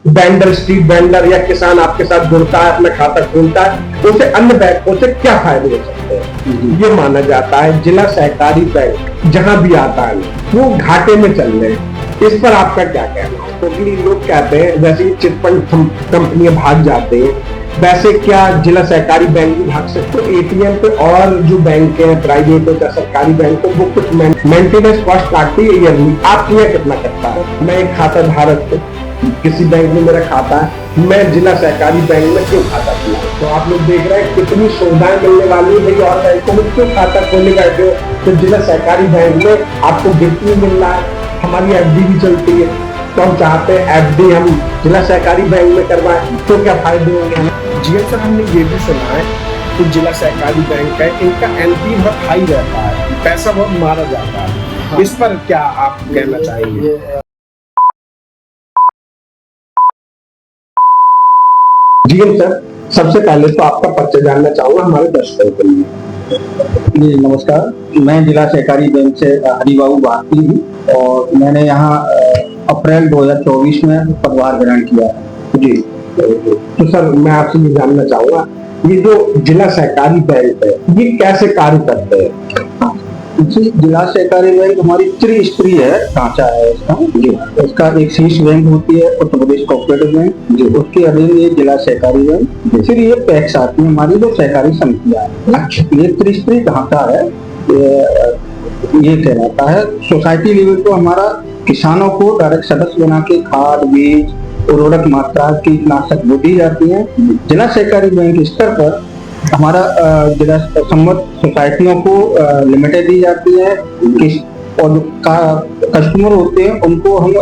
Vendor, street vendor या किसान आपके साथ जुड़ता है, अपना खाता खोलता है, उसे अन्य बैंकों से क्या फायदे हो सकते हैं? ये माना जाता है जिला सहकारी बैंक जहां भी आता है वो घाटे में चल रहे हैं। इस पर आपका क्या कहना है? क्योंकि लोग कहते हैं जैसे ही चिटफंड कंपनियां भाग जाते हैं, वैसे क्या जिला सहकारी बैंक भी भाग सकते? तो एटीएम पे और जो बैंक है प्राइवेट या सरकारी बैंक है वो कुछ मेंटेनेंस कॉस्ट काटती है ईयरली। आपके यहाँ कितना कटता है? मैं एक खाता धारक हूँ, किसी बैंक में मेरा खाता है, मैं जिला सहकारी बैंक में क्यों खाता खुला? तो आप लोग देख रहे हैं कितनी सुविधाएं मिलने वाली है भाई, और बैंकों में क्यों खाता खोलने बैठे हो? तो जिला सहकारी बैंक में आपको गिफ्ट भी मिल रहा है, हमारी एफडी भी चलती है, तो हम चाहते हैं एफडी हम जिला सहकारी बैंक में करवाएं, तो क्या फायदे होंगे? जी सर, हमने ये भी सुना है कि जिला सहकारी बैंक है, इनका एनपी बहुत हाई रहता है, पैसा बहुत मारा जाता है। इस पर क्या आप कहना चाहेंगे? जी सर, सबसे पहले तो आपका परिचय जानना चाहूंगा हमारे दर्शकों के लिए। जी नमस्कार, मैं जिला सहकारी बैंक से हरिबाबू भारती हूँ और मैंने यहाँ अप्रैल 2024 में पदभार ग्रहण किया है। जी, तो सर मैं आपसे ये जानना चाहूंगा, ये जो जिला सहकारी बैंक है ये कैसे कार्य करते हैं? जिला सहकारी बैंक हमारी त्रिस्तरीय है, ढांचा है इसका। इसका एक शीर्ष बैंक होती है उत्तर प्रदेश कोऑपरेटिव बैंक, उसके अधीन ये जिला सहकारी बैंक, फिर ये पैक्स आती है हमारी जो सहकारी समितियां हैं। ये त्रिस्तरीय ढांचा है। ये कहलाता है सोसाइटी लेवल को हमारा किसानों को डायरेक्ट सदस्य बना के खाद, बीज, उर्वरक मात्रा, कीटनाशक वो दी जाती है। जिला सहकारी बैंक स्तर पर हमारा जिला सम्मत सोसाइटियों को लिमिटेड दी जाती है, और जो कस्टमर होते हैं उनको हम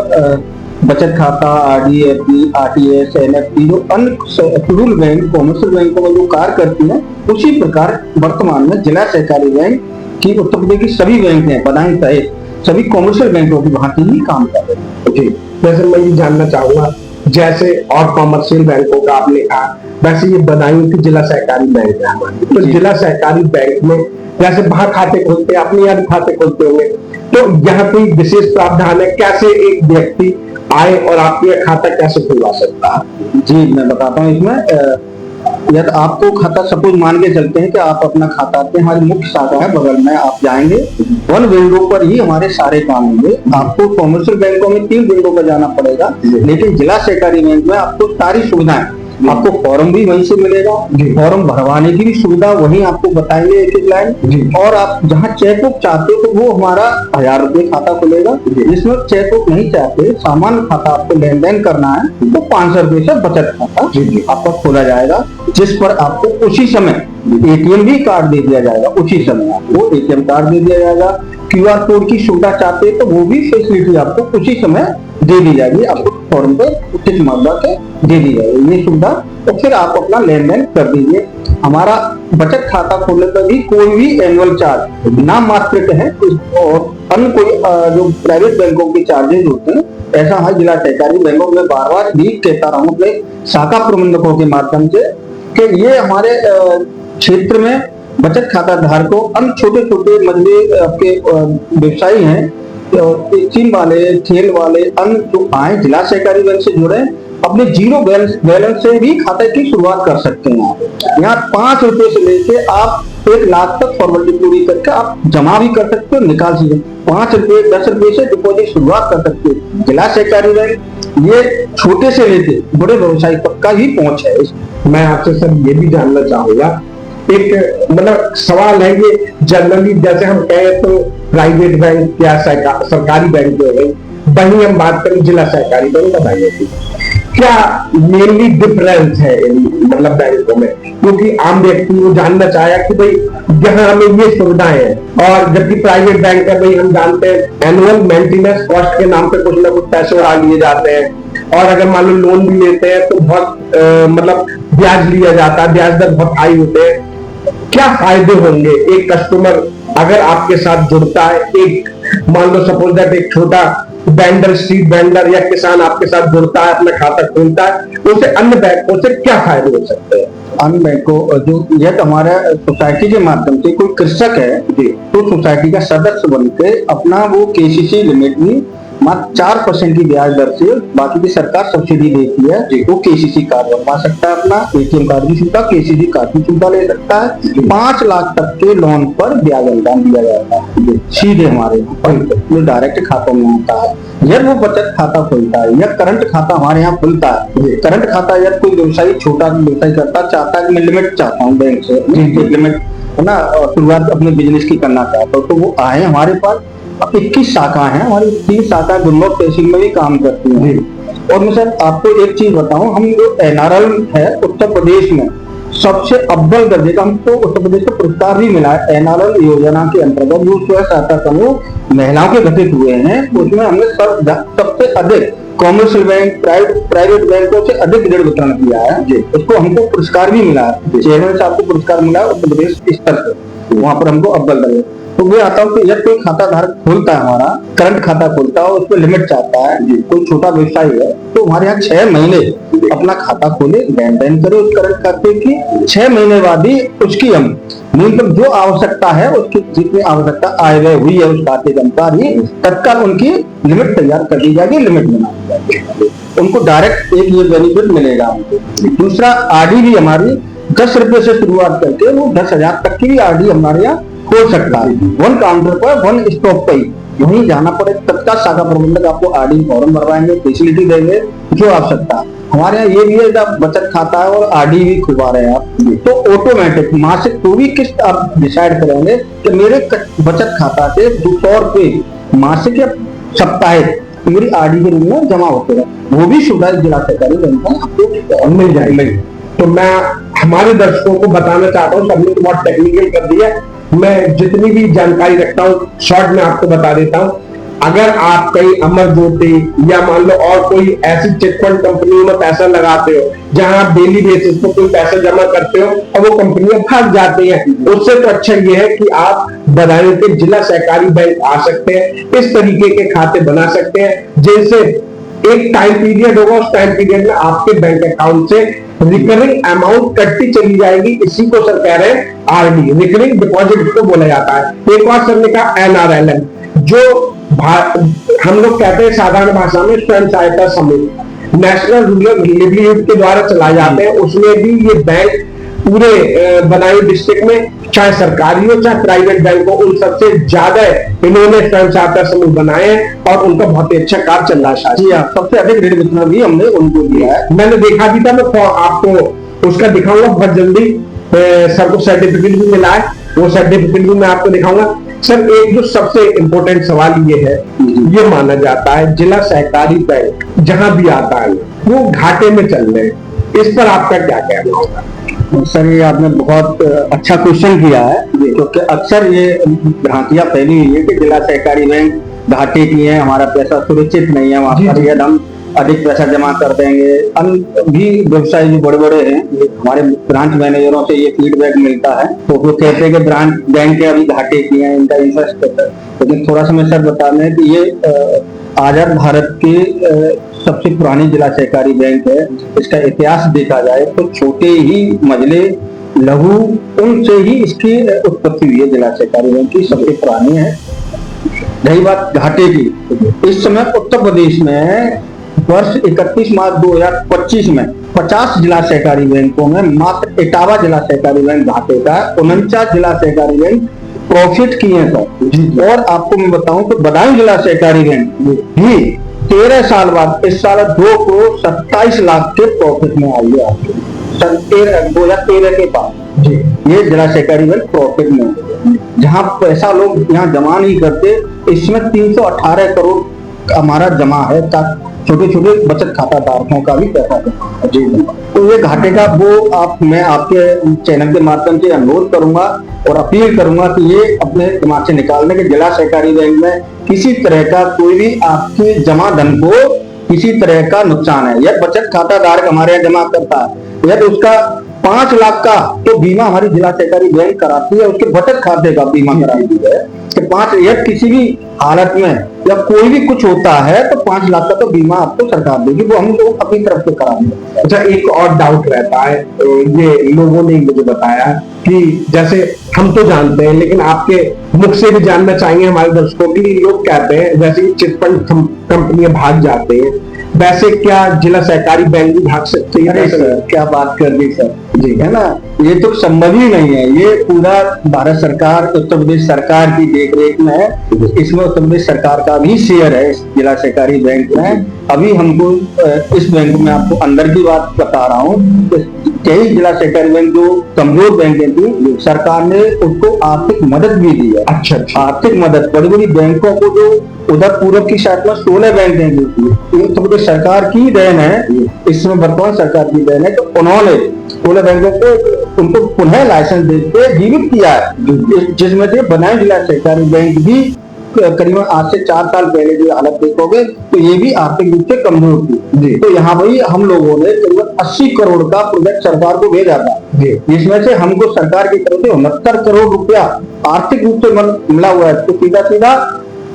बचत खाता, आरडी, एफडी, आरटीएस, एनएफटी जो अन्य शेड्यूल बैंक कॉमर्शियल बैंकों में जो कार्य करती है, उसी प्रकार वर्तमान में जिला सहकारी बैंक की उत्तर प्रदेश की सभी बैंक हैं बनाई सहित सभी कॉमर्शियल बैंकों की भांति ही काम कर रहे हैं। जी, वैसे मैं ये जानना चाहूंगा, जैसे और कॉमर्शियल बैंकों का आपने कहा, वैसे ये बदायूं की जिला सहकारी बैंक है हमारी, तो जिला सहकारी बैंक में जैसे वहां खाते खोलते हैं, अपने यहाँ खाते खोलते होंगे, तो यहाँ कोई विशेष प्रावधान है? कैसे एक व्यक्ति आए और आपके यहाँ खाता कैसे खुलवा सकता है? जी मैं बताता हूँ। इसमें यदि आपको खाता, सपोज मान के चलते हैं कि आप अपना खाता आते हैं, हमारी मुख्य शाखा है बगल में, आप जाएंगे वन विंडो पर ही हमारे सारे काम होंगे। आपको कॉमर्शियल बैंकों में 3 विंडो पर जाना पड़ेगा, लेकिन जिला सहकारी बैंक में आपको सारी सुविधाएं, आपको फॉर्म भी वहीं से मिलेगा, फॉर्म भरवाने की भी सुविधा वहीं आपको बताएंगे एक एक लाइन, और आप जहाँ चेकबुक चाहते हो तो वो हमारा 1000 रुपये खाता खुलेगा। जिसमें चेकबुक नहीं चाहते, सामान्य खाता आपको लेन देन करना है तो 500 रुपये से बचत खाता आपका खोला जाएगा, जिस पर आपको उसी समय एटीएम भी कार्ड दे दिया जाएगा। उसी समय आपको एटीएम कार्ड दे दिया जाएगा। क्यूआर कोड की सुविधा चाहते हैं तो वो भी फैसिलिटी आपको उसी समय दे दी जाएगी, आपको फॉर्म पर उचित मात्रा के दे दी जाएगी ये सुविधा, तो फिर आप अपना लेन देन कर दीजिए। हमारा बचत खाता खोलने पर भी कोई भी एनुअल चार्ज नाम मात्र के है, और अन्य कोई जो प्राइवेट बैंकों के चार्जेस होते हैं, ऐसा है जिला सहकारी बैंकों में बार बार भी कहता रहा हूँ अपने शाखा प्रबंधकों के माध्यम से कि ये हमारे क्षेत्र में बचत खाता धारकों, अन्य छोटे छोटे मजदूर आपके व्यवसायी हैं, चिन्ह वाले, ठेल वाले, अन्य जो आए जिला सहकारी बैंक से जुड़े, अपने जीरो बैलेंस से भी खाते की शुरुआत कर सकते हैं। यहाँ 5 रुपए से लेके आप 1 लाख तक फॉर्मेलिटी पूरी करके आप जमा भी कर सकते हो, निकाल सकते हो। 5 रुपए 10 रुपए से डिपॉजिट शुरुआत कर सकते हो। जिला सहकारी बैंक ये छोटे से लेके बड़े व्यवसायी तक का ही पहुंच है। मैं आपसे सर ये भी जानना चाहूंगा, एक मतलब सवाल है ये, जनरली जैसे हम कहें तो प्राइवेट बैंक या सरकारी बैंक जो है, वही हम बात करें जिला सहकारी बैंक बताइए थी, क्या मेनली डिफरेंस है मतलब बैंकों में? क्योंकि आम व्यक्ति वो जानना चाहेगा कि भाई यहाँ हमें ये सुविधाएं हैं, और जबकि प्राइवेट बैंक है भाई हम जानते हैं एनुअल मेंटेनेंस कॉस्ट के नाम पे कुछ ना कुछ पैसे उड़ा लिए जाते हैं, और अगर मान लो लोन भी लेते हैं तो बहुत मतलब ब्याज लिया जाता है, ब्याज दर बहुत हाई होते हैं। क्या फायदे होंगे एक कस्टमर अगर आपके साथ जुड़ता है? एक मान लो सपोज दैट एक छोटा वेंडर, स्ट्रीट वेंडर या किसान आपके साथ जुड़ता है, अपना खाता खोलता है, उसे अन्य बैंकों से क्या फायदे हो सकते हैं? अन्य बैंकों जो यह हमारा सोसाइटी के माध्यम से कोई कृषक है तो सोसाइटी का सदस्य बनकर अपना वो केसीसी लिमिट भी मात्र 4% की ब्याज दर से, बाकी की सरकार सब्सिडी देती है, वो केसीसी कार्ड बनवा सकता है, अपना एटीएम कार्ड की सुविधा, केसीसी कार्ड की सुविधा ले सकता है। 5 लाख तक के लोन पर ब्याज अनुदान दिया जाता है सीधे हमारे यहाँ पर, जो डायरेक्ट खातों में आता है। यदि वो बचत खाता खुलता है या करंट खाता हमारे यहाँ खुलता है, करंट खाता यदि कोई व्यवसायी छोटा व्यवसाय करता चाहता है कि मैं लिमिट चाहता हूँ बैंक से, लिमिट है ना, शुरुआत अपने बिजनेस की करना चाहता हूँ, तो वो आए हमारे पास। 21 शाखा है हमारी, 3 शाखा गुन्नौर तहसील में भी काम करती है। और मैं सर आपको एक चीज बताऊं, हम जो एनआरएल है उत्तर प्रदेश में सबसे अव्वल दर्जे का, हमको उत्तर प्रदेश का पुरस्कार भी मिला है एनआरएल योजना के अंतर्गत। जो स्वयं सहायता समूह महिलाओं के गठित हुए हैं, उसमें हमने सबसे अधिक कॉमर्शियल बैंक, प्राइवेट बैंकों से अधिक ऋण वितरण किया है जी। उसको हमको पुरस्कार भी मिला है, चेयरमैन साहब को पुरस्कार मिला है उत्तर प्रदेश स्तर से, वहां पर हमको अव्वल दर्जे। तो मैं आता हूँ कि यदि कोई खाता धारक खोलता है, हमारा करंट खाता खोलता है, उसमें लिमिट चाहता है, कोई छोटा व्यवसाय है, तो हमारे यहाँ 6 महीने अपना खाता खोले, लेन देन करे उस करंट खाते की। 6 महीने बाद ही उसकी हम न्यूनतम जो आवश्यकता है, उसकी जितनी आवश्यकता आय व्यय हुई है उस खाते के अनुसार ही तत्काल उनकी लिमिट तैयार कर दी जाएगी, लिमिट बना दी जाएगी, उनको डायरेक्ट एक ये बेनिफिट मिलेगा हमको। दूसरा, आरडी भी हमारी 10 रुपए से शुरुआत करके वो 10,000 तक की भी आरडी हमारे यहाँ खोल सकता है। 1 काउंटर पर 1 स्टॉप पे ही वहीं जाना पड़े, तत्काल शाखा प्रबंधक आपको आरडी फॉर्म भरवाएंगे, फैसिलिटी देंगे जो आवश्यकता है। हमारे यहाँ ये भी है, जब बचत खाता है और आरडी भी खुलवा रहे हैं आप, तो ऑटोमेटिक मासिक पूरी किस्त आप डिसाइड करेंगे कि मेरे बचत खाता से 200 रुपए मासिक या साप्ताहिक मेरी आरडी के रूप में जमा होते हैं। वो भी सुविधा जिला सहकारी बैंक में आपको मिल जाएगी। तो मैं हमारे दर्शकों को बताना चाहता हूँ, सबने तो बहुत टेक्निकल कर दिया, मैं जितनी भी जानकारी रखता हूँ शॉर्ट में आपको बता देता हूँ। अगर आप कहीं अमर ज्योति या मान लो और कोई ऐसी चिटफंड कंपनियों में पैसा लगाते हो जहां आप डेली बेसिस पर कोई पैसा जमा करते हो और वो कंपनियां भाग जाती हैं, उससे तो अच्छा ये है कि आप बदायूं के जिला सहकारी बैंक आ सकते हैं, इस तरीके के खाते बना सकते हैं जिनसे एक टाइम पीरियड होगा, उस टाइम पीरियड में आपके बैंक अकाउंट से रिकरिंग अमाउंट कटती चली जाएगी। इसी को सर कह रहे हैं आरडी, रिकरिंग डिपॉजिट को बोला जाता है। एक बार सर ने कहा एनआरएलएम, जो हम लोग कहते हैं साधारण भाषा में स्वयं सहायता समूह, नेशनल रूरल लिवलीहुड के द्वारा चलाए जाते हैं। उसमें भी ये बैंक पूरे बदायूं डिस्ट्रिक्ट में चाहे सरकारी हो चाहे प्राइवेट बैंक हो, उन सबसे ज्यादा इन्होंने स्वयं सहायता समूह बनाए हैं और उनका बहुत ही अच्छा कार्य चल रहा है। जी हाँ, सबसे अधिक ऋण वितरण भी हमने उनको दिया है। मैंने देखा भी था, मैं आपको उसका दिखाऊंगा बहुत जल्दी, सबको सर्टिफिकेट भी मिला है, वो सर्टिफिकेट भी मैं आपको दिखाऊंगा। सर एक जो सबसे इम्पोर्टेंट सवाल ये है, ये माना जाता है जिला सहकारी बैंक जहां भी आता है वो घाटे में चल रहे हैं, इस पर आपका क्या कहना होगा? सर ये आपने बहुत अच्छा क्वेश्चन किया है, क्योंकि अक्सर ये भ्रांतियां फैली हुई है कि जिला सहकारी बैंक घाटे की है, हमारा पैसा सुरक्षित नहीं है, वहां पर यदि हम अधिक पैसा जमा कर देंगे। अन्य भी व्यवसाय जो बड़े बड़े हैं, हमारे ब्रांच मैनेजरों से ये फीडबैक मिलता है, तो वो कहते हैं कि ब्रांच बैंक के अभी घाटे की हैं, इनका इंटरेस्ट है। लेकिन थोड़ा सा मैं सर बता दें कि ये आजाद भारत के सबसे पुरानी जिला सहकारी बैंक है। इसका इतिहास देखा जाए तो छोटे ही मजले लघु उनसे ही इसकी उत्पत्ति हुई है, जिला सहकारी बैंक की सबसे पुरानी है। रही बात घाटे की, इस समय उत्तर प्रदेश में वर्ष 31 मार्च 2025 में 50 जिला सहकारी बैंकों में मात्र 58 जिला सहकारी बैंक घाटे का, 49 जिला सहकारी बैंक प्रॉफिट किए हैं। और आपको मैं बताऊं तो बदायूं जिला सहकारी बैंक भी 13 साल बाद इस साल 2 करोड़ 27 लाख के प्रॉफिट में आई है। 2013 के बाद जी ये जिला सहकारी बैंक प्रॉफिट में, जहां पैसा लोग यहाँ जमा नहीं करते, इसमें 318 करोड़ हमारा जमा है, छोटे छोटे बचत खाता धारकों का भी पैसा है जी। तो ये घाटे का वो मैं आपके चैनल के माध्यम से अनुरोध करूंगा और अपील करूंगा कि ये अपने दिमाग से निकालने के जिला सहकारी बैंक में किसी तरह का कोई भी आपके जमा धन को किसी तरह का नुकसान है। यदि बचत खाता धारक हमारे यहाँ जमा करता है, यदि उसका 5 लाख का तो बीमा हमारी जिला सहकारी बैंक कराती है, उसके बचत खाते का बीमा कराती है। कि 5 या किसी भी हालत में या कोई भी कुछ होता है तो 5 लाख का तो बीमा आपको सरकार देगी, वो हम लोग अपनी तरफ से कराएंगे। अच्छा, एक और डाउट रहता है, ये लोगों ने मुझे बताया कि जैसे हम तो जानते हैं लेकिन आपके मुख से भी जानना चाहेंगे हमारे दर्शकों के लिए। लोग कहते हैं जैसे चिटफंड कंपनियां भाग जाते हैं, वैसे क्या जिला सहकारी बैंक भी भाग सकते हैं? अरे सर, क्या बात कर दी सर जी, है ना, ये तो संभव ही नहीं है। ये पूरा भारत सरकार, उत्तर प्रदेश सरकार की देखरेख में है। इसमें उत्तर प्रदेश सरकार का भी शेयर है इस जिला सहकारी बैंक में। अभी हमको इस बैंक में आपको अंदर की बात बता रहा हूँ, कई जिला सहकारी बैंक जो कमजोर बैंकें थी, सरकार ने उसको आर्थिक मदद भी दी है। अच्छा, आर्थिक मदद बड़ी बड़ी बैंकों को, जो उधर पूर्व की साइड में 16 बैंक हैं, उत्तर प्रदेश सरकार की देन है, इसमें वर्तमान सरकार की देन है। तो उन्होंने 16 बैंकों को उनको पुनः लाइसेंस देकर जीवित किया है, जिसमें से बनाए जिला सहकारी बैंक भी करीबन आज से 4 साल पहले जो हालत देखोगे तो ये भी आर्थिक रूप से कमजोर थी। तो यहाँ भाई हम लोगों ने करीबन 80 करोड़ का प्रोजेक्ट सरकार को भेजा था, जिसमें से हमको सरकार की तरफ से 69 करोड़ रुपया आर्थिक रूप से मिला हुआ है। तो सीधा सीधा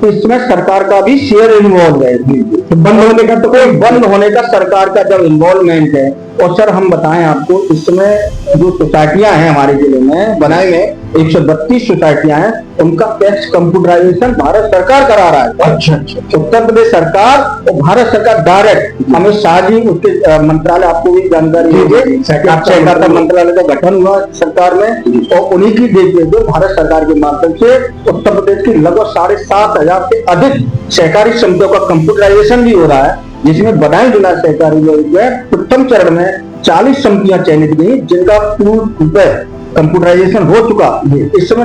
इसमें सरकार का भी शेयर इन्वॉल्व है। तो बंद होने का तो कोई बंद होने का सरकार का जब इन्वॉल्वमेंट है। और सर हम बताएं आपको, इसमें जो सोसाइटियां हैं हमारे जिले में बनाए में 132 सोसाइटियां हैं, उनका टैक्स कंप्यूटराइजेशन भारत सरकार करा रहा है। अच्छा, उत्तर प्रदेश सरकार और भारत सरकार डायरेक्ट, अमित शाह जी उसके मंत्रालय, आपको भी जानकारी है, सहकारिता मंत्रालय का गठन हुआ सरकार में, और उन्हीं की देखरेख में भारत सरकार के माध्यम से उत्तर प्रदेश की लगभग 7,500 से अधिक सहकारी समितियों का कंप्यूटराइजेशन भी हो रहा है, जिसमें बदायूं जिला सहकारी बैंक में प्रथम चरण में 40 समितियां चयनित गई, जिनका पूर्ण रूप कंप्यूटराइजेशन हो चुका। इस समय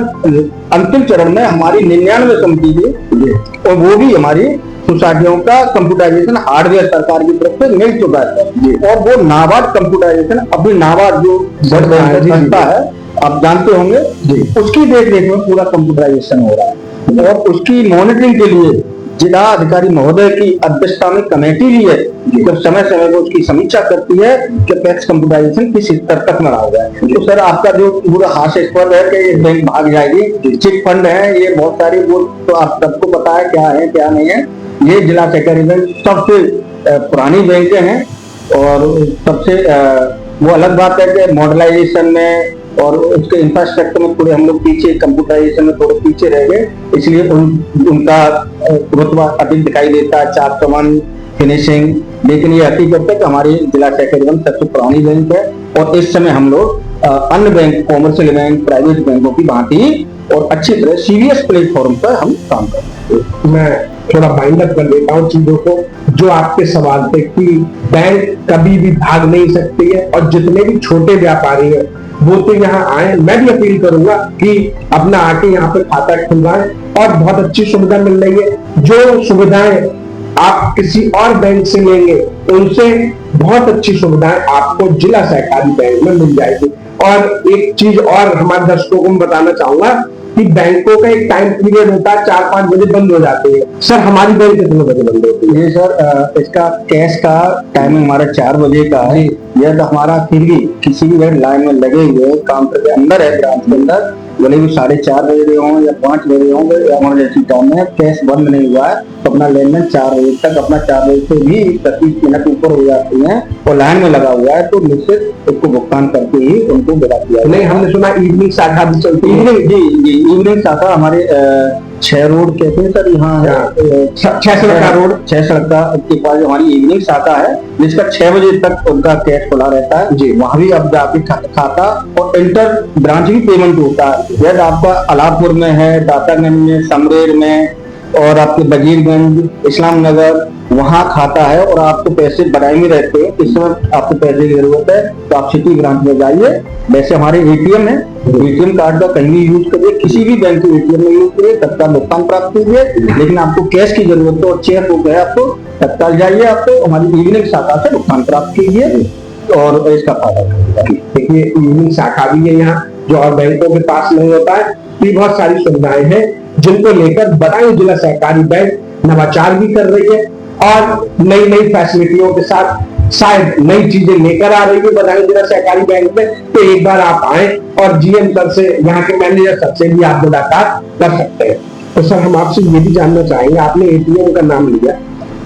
अंतिम चरण में हमारी 99 समिति थी, और वो भी हमारी सोसाइटियों का कंप्यूटराइजेशन हार्डवेयर सरकार की तरफ से मिल चुका है। और वो नाबार्ड कंप्यूटराइजेशन, अभी नाबार्ड जो संस्था है आप जानते होंगे, उसकी देखरेख में पूरा कंप्यूटराइजेशन हो रहा है। और उसकी मॉनिटरिंग के लिए जिला अधिकारी महोदय की अध्यक्षता में कमेटी भी है, जो समय समय पर उसकी समीक्षा करती है कि टैक्स कंप्यूटराइजेशन किस स्तर तक बना हुआ है। तो सर आपका जो पूरा हास्यास्पद है कि बैंक भाग जाएगी, चिट फंड है, ये बहुत सारी, वो तो आप सबको पता है क्या है क्या नहीं है। ये जिला सहकारी बैंक सबसे पुरानी बैंकें हैं, और सबसे वो अलग बात है कि मॉडर्नाइजेशन में और उसके इंफ्रास्ट्रक्चर में थोड़े हम लोग पीछे, कंप्यूटराइजेशन में थोड़े पीछे रह गए, इसलिए उनका रुतबा अधिक दिखाई देता है, चार्ट कमान फिनिशिंग। लेकिन ये हकीकत है कि हमारी जिला सहकारी बैंक सबसे पुरानी बैंक है, और इस समय हम लोग अन्य बैंक, कॉमर्शियल बैंक, प्राइवेट बैंकों की भांति और अच्छी तरह सीरियस प्लेटफॉर्म पर हम काम कर रहे हैं। मैं थोड़ा बाइंड अप कर देता हूँ चीजों को, जो आपके सवाल थे कि बैंक कभी भी भाग नहीं सकती है, और जितने भी छोटे व्यापारी हैं वो तो यहाँ आए। मैं भी अपील करूंगा कि अपना आके यहाँ पे खाता खुलवाएं, और बहुत अच्छी सुविधा मिल रही है। जो सुविधाएं आप किसी और बैंक से लेंगे, उनसे बहुत अच्छी सुविधाएं आपको जिला सहकारी बैंक में मिल जाएगी। और एक चीज और हमारे दर्शकों को मैं बताना चाहूंगा कि बैंकों का एक टाइम पीरियड होता है, 4-5 बजे बंद हो जाते हैं। सर हमारी बैंक कितने बजे बंद होती है? ये सर इसका कैश का टाइमिंग हमारा 4 बजे का है। यह हमारा फिर भी किसी भी बैंक लाइन में लगे हुए काउंटर के अंदर है, ब्रांच के अंदर, भले भी 4:30 बजे हों या 5 बजे होंगे, इमरजेंसी टाइम में कैश बंद नहीं हुआ है, तो अपना लेन देन 4 बजे तक, अपना 4 बजे से भी 30 मिनट ऊपर हो जाती है और लाइन में लगा हुआ है, तो निश्चित उसको भुगतान करके ही उनको विदा किया। नहीं, हमने सुना इवनिंग शाखा भी चलती है। जी, इवनिंग शाखा हमारे 6 रोड कहते हैं सर, यहाँ है 6 सड़का रोड, 6 सड़का के पास हमारी इवनिंग शाखा है, जिसका 6 बजे तक उनका कैश खुला रहता है जी। वहां भी आप जाके खाता और इंटर ब्रांच भी पेमेंट होता है। यदि आपका अलापुर में है, दातागंज में, समरेर में, और आपके वजीरगंज, इस्लाम नगर, वहां खाता है और आपको पैसे बदायूं में रहते हैं, इस समय आपको पैसे की जरूरत है, तो आप सिटी ब्रांच में जाइए। वैसे हमारे एटीएम है, एटीएम कार्ड का कहीं भी यूज करिए, किसी भी बैंक के एटीएम में यूज करिए, तत्काल भुगतान प्राप्त कीजिए। लेकिन आपको कैश की जरूरत है और चेक बुक है, आपको तत्काल जाइए, आपको हमारी इवनिंग शाखा से भुगतान प्राप्त कीजिए और इसका फायदा। देखिए, इवनिंग शाखा भी है यहाँ, जो और बैंकों के पास नहीं होता है। ये बहुत सारी सुविधाएं हैं जिनको लेकर बदायूं जिला सहकारी बैंक नवाचार भी कर रही है, और नई नई फैसिलिटियों के साथ शायद नई चीजें लेकर आ रही है बदायूं जिला सहकारी बैंक में। तो एक बार आप आए और जीएम सर से, यहाँ के मैनेजर सर से भी आप मुलाकात कर सकते हैं। तो सर हम आपसे ये भी जानना चाहेंगे, आपने एटीएम का नाम लिया,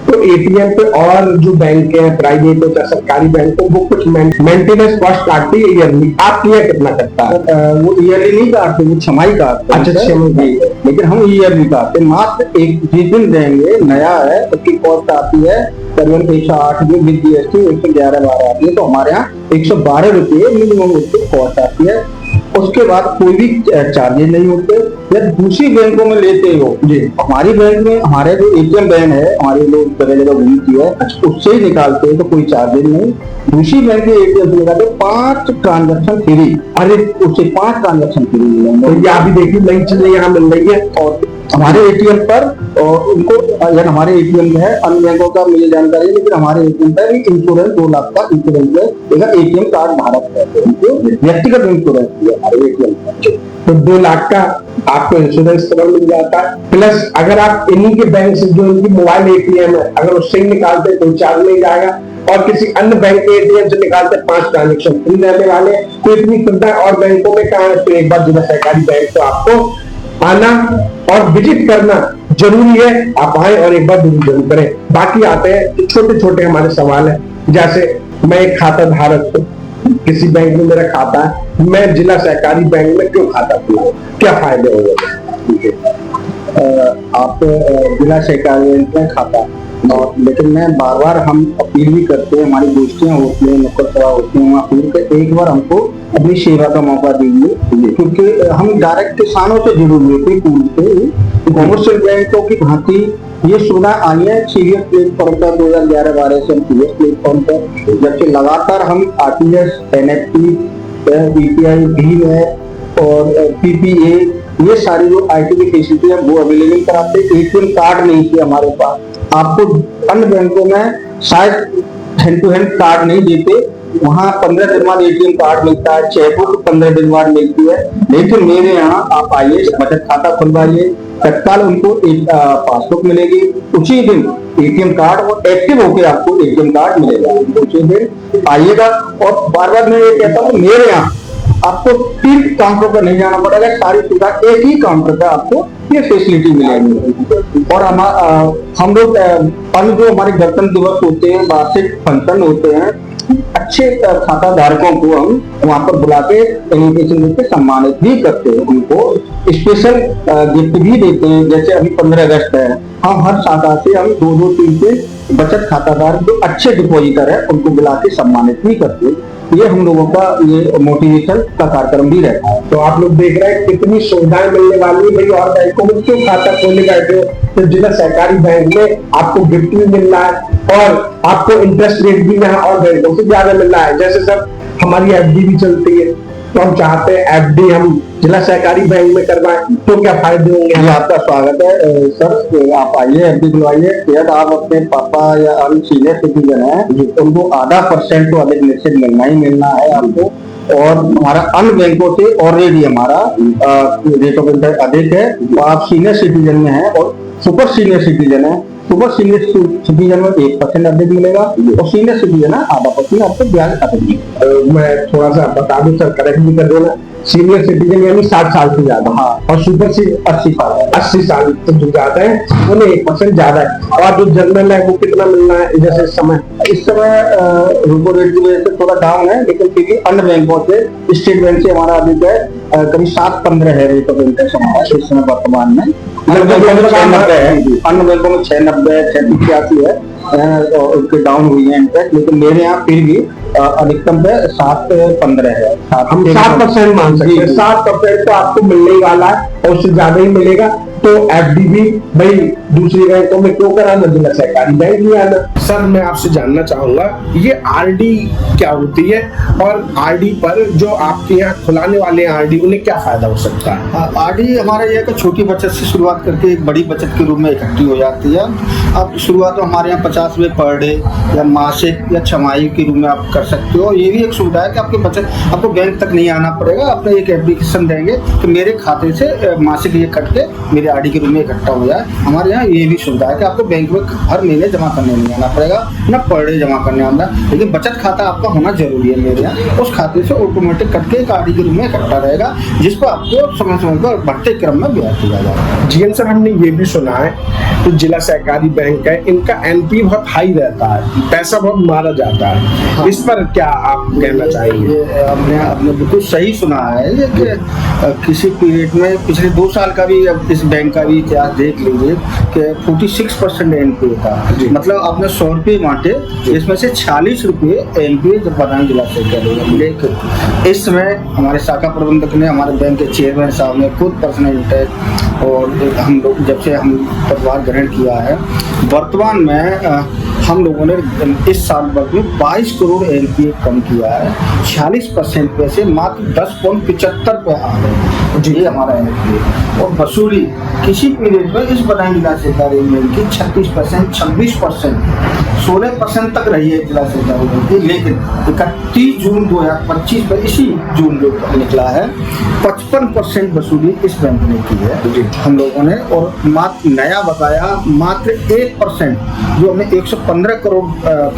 तो एटीएम पे और जो बैंक है प्राइवेट हो या सरकारी बैंक हो, वो कुछ मेंटेनेंस कॉस्ट काटती है ईयरली, आपके यहाँ कितना कटता है? वो ईयरली नहीं काटते, वो छमाही काटते हैं। अच्छा, छमाही। लेकिन हम ईयरली काटते हैं। मात्र एक जिस दिन देंगे नया है उसकी कॉस्ट आती है करीबन 108 जो विद जीएसटी 111-12 आती है, तो हमारे यहाँ 112 रुपये मिनिमम उसकी कॉस्ट आती है। उसके बाद कोई भी चार्जेस नहीं होते। या दूसरी बैंकों में लेते हो जी, हमारी बैंक में हमारे जो एटीएम वैन है, हमारे लोग जगह जगह घूमती है, उससे ही निकालते हैं तो कोई चार्जेस नहीं। दूसरी बैंक के एटीएम से निकालते 5 ट्रांजेक्शन फ्री, अरे उससे 5 ट्रांजेक्शन फ्री मिलेंगे। तो ये अभी देखिए नई चीजें यहाँ मिल रही है। और हमारे एटीएम पर और उनको यानी हमारे एटीएम में है, अन्य बैंकों का मुझे जानकारी है, लेकिन हमारे एटीएम पर भी इंश्योरेंस 2 लाख का इंश्योरेंस है। एटीएम कार्ड धारक है, व्यक्तिगत इंश्योरेंस है हमारे एटीएम पर। तो 2 लाख का आपको इंश्योरेंस कवर मिल जाता है। प्लस अगर आप इन्हीं के बैंक से जो इनकी मोबाइल एटीएम है, अगर उससे ही निकालते हैं कोई चार्ज नहीं जाएगा। और किसी अन्य बैंक के एटीएम से निकालते 5 ट्रांजेक्शन फ्री रहने वाले। तो इतनी सुविधा और बैंकों में कहाँ है? तो एक बार जिला सहकारी बैंक तो आपको आना और विजिट करना जरूरी है। आप आए और एक बार विजिट जरूर करें। बाकी आते हैं छोटे छोटे हमारे सवाल है, जैसे मैं एक खाता धारक हूँ, किसी बैंक में मेरा खाता है, मैं जिला सहकारी बैंक में क्यों खाता खुलाऊं, क्या फायदे होंगे? ठीक है, आप जिला सहकारी बैंक में खाता, और लेकिन मैं बार बार हम अपील भी करते हैं, हमारी गोष्ठियां होती हैं, नुक्कड़ सभा होती हैं, अपील कर एक बार हमको अपनी सेवा का मौका दीजिए, क्योंकि हम डायरेक्ट किसानों से जुड़े हुए थे पूल से। कॉमर्शियल बैंकों की भांति ये सुविधा आई है सीरियस प्लेटफॉर्म पर 2011-12 से हम सीरियस प्लेटफॉर्म पर, जबकि लगातार हम आरटीएस, एनएफटी, यूपीआई भीम है और पीपीए, ये सारी जो आईटी की फैसिलिटी है वो अवेलेबल कराते। एटीएम कार्ड नहीं थे हमारे पास। आपको अन्य बैंकों में शायद हैंड टू हैंड कार्ड नहीं देते, वहाँ 15 दिन बाद एटीएम कार्ड मिलता है, चेकबुक 15 दिन बाद मिलती है। लेकिन मेरे यहाँ आप आइए, बचत खाता खुलवाइए, तत्काल उनको एक पासबुक मिलेगी, उसी दिन एटीएम कार्ड और एक्टिव होकर आपको एटीएम कार्ड मिलेगा। उसी दिन आइएगा। और बार बार मैं ये कहता हूँ, मेरे यहाँ आपको 3 काउंटर पर नहीं जाना पड़ेगा, सारी सुविधा एक ही काउंटर पर आपको ये फैसिलिटी मिलेगी। और हम लोग अन्य जो हमारे गणतंत्र दिवस होते हैं, वार्षिक फंक्शन होते हैं, अच्छे खाता धारकों को हम वहां पर बुला के इन्विटेशन देकर सम्मानित भी करते हैं, उनको स्पेशल गिफ्ट भी देते हैं। जैसे अभी 15 अगस्त है, हम हर शाखा से हम 2-3 बचत खाताधार जो अच्छे डिपॉजिटर है उनको बुला के सम्मानित भी करते हैं। ये हम लोगों का ये मोटिवेशन का कार्यक्रम भी रहता है। तो आप लोग देख रहे हैं कितनी सुविधाएं मिलने वाली है भाई। और बैंकों में क्यों खाता खोलने बैठे हो, तो जिला सहकारी बैंक में आपको गिफ्ट भी मिल रहा है और आपको इंटरेस्ट रेट भी यहाँ और बैंकों से ज्यादा मिल रहा है। जैसे सर हमारी एफडी भी चलती है, तो हम चाहते हैं एफडी हम जिला सहकारी बैंक में करवाएं, तो क्या फायदे होंगे? आपका स्वागत है सर, आप आइए, एफडी खुलवाइए। यदि आप अपने पापा या अन्य सीनियर सिटीजन है, उनको 0.5% तो अधिक निश्चित मिलना ही मिलना है आपको। और हमारा अन्य बैंकों से ऑलरेडी हमारा रेट ऑफ इंटरेस्ट अधिक है। तो आप सीनियर सिटीजन में है और सुपर सीनियर सिटीजन है, सुपर सीनियर सिटीजन में 1% अधिक मिलेगा और सीनियर सिटीजन है 0.5% आपको ब्याज अधिक मिलेगा। मैं थोड़ा सा बता दूं सर, करेक्ट भी कर देना, सीनियर सिटीजन यानी 60 साल से ज्यादा, हाँ, और सुपर सीनियर 80 साल से जो ज्यादा है उन्हें 1% ज्यादा है। और जो जनरल है वो कितना मिलना है? जैसे इस समय रेपो रेट की वजह से थोड़ा डाउन है, लेकिन फिर भी अन्य बैंकों से, स्टेट बैंक से हमारा अधिक है, करीब 7.15 है रेट ऑफ इंटरेस्ट हमारा इस समय वर्तमान में। अन्य बैंकों में 6.90 है, अन्य बैंकों में 6.90 है, 6.85 है, उसके डाउन हुई है इंटरेस्ट। लेकिन मेरे यहाँ फिर भी अधिकतम पे 7.15 है। हम 7% मान सकते हैं। 7% तो आपको मिलने ही वाला है और उससे ज्यादा ही मिलेगा। तो एफडी भी भाई दूसरी बैंकों में क्यों कराना, जिला सहकारी बैंक में आना। सर मैं आपसे जानना चाहूंगा, ये आरडी क्या होती है और आरडी पर जो आपके यहाँ खुलाने वाले आरडी उन्हें क्या फायदा हो सकता है? आरडी हमारा यह कि छोटी बचत से शुरुआत करके एक बड़ी बचत के रूप में इकट्ठी हो जाती है। अब शुरुआत तो हमारे यहाँ 50 रुपये पर डे या मासिक या छमाही के रूप में आप कर सकते हो। ये भी एक सुविधा है कि आपकी बचत आपको बैंक तक नहीं आना पड़ेगा, अपने एक एप्लीकेशन देंगे कि मेरे खाते से मासिक ये कट के मेरे आरडी के रूप में इकट्ठा हो जाए। हमारे यहाँ में ये भी सुविधा है कि आपको बैंक में हर महीने जमा करने नहीं आना पड़ेगा, ना पर डे जमा करने आना, लेकिन बचत खाता आपका होना जरूरी है मेरे यहाँ। उस खाते से ऑटोमेटिक कट के एक आरडी के रूप में इकट्ठा रहेगा, जिस पर आपको समय समय पर बढ़ते क्रम में ब्याज दिया जाएगा। जीएम सर, हमने ये भी सुना है तो जिला सहकारी बैंक है, इनका एनपी बहुत हाई रहता है, पैसा बहुत मारा जाता है। हाँ। इस पर क्या आप कहना चाहेंगे? आपने बिल्कुल सही सुना है कि किसी पीरियड में पिछले 2 साल का भी अब इस बैंक का भी इतिहास देख लीजिए कि 46% एनपीए था। मतलब आपने 100 रुपये बांटे, इसमें से 46 रुपये एनपीए जब बदायूं जिला से करेंगे। लेकिन इस समय हमारे शाखा प्रबंधक ने, हमारे बैंक के चेयरमैन साहब ने खुद पर्सनल इंटरेस्ट, और हम लोग जब से हम पदभार ग्रहण किया है, वर्तमान में हम लोगों ने इस साल भर में 22 करोड़ एनपीए कम किया है। 46% पे से मात्र 10.75 पे आ गए जी, ये हमारा एनपीए। और वसूली किसी पीरियड में इस बदायूं जिला सहकारी बैंक की 36%, 26%, 16% तक रही है जिला सहकारी बैंक की, लेकिन 31 जून 2025 पर, इसी जून जो निकला है, 55% वसूली इस बैंक ने की है हम लोगों ने। और मात्र नया बकाया मात्र 1%, जो हमने 115 करोड़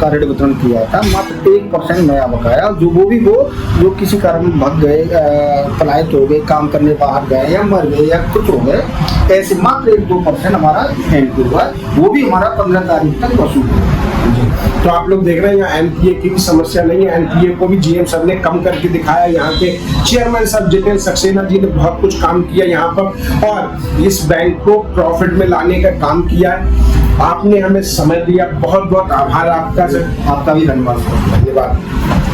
का ऋण वितरण किया था, मात्र 1% नया बकाया, वो जो किसी कारण भाग गए, पलायित हो गए, काम करने बाहर गए या मर गए या कुछ हो गए, ऐसे मात्र 1-2% हमारा एनपीए हुआ, वो भी हमारा 15 तारीख तक वसूल हुआ। तो आप लोग देख रहे हैं यहाँ एनपीए की भी समस्या नहीं है, एनपीए को भी जीएम सर ने कम करके दिखाया। यहाँ के चेयरमैन सर जितेंद्र सक्सेना जी ने बहुत कुछ काम किया यहाँ पर, और इस बैंक को प्रॉफिट में लाने का काम किया है। आपने हमें समय दिया, बहुत बहुत आभार आपका सर। आपका भी धन्यवाद।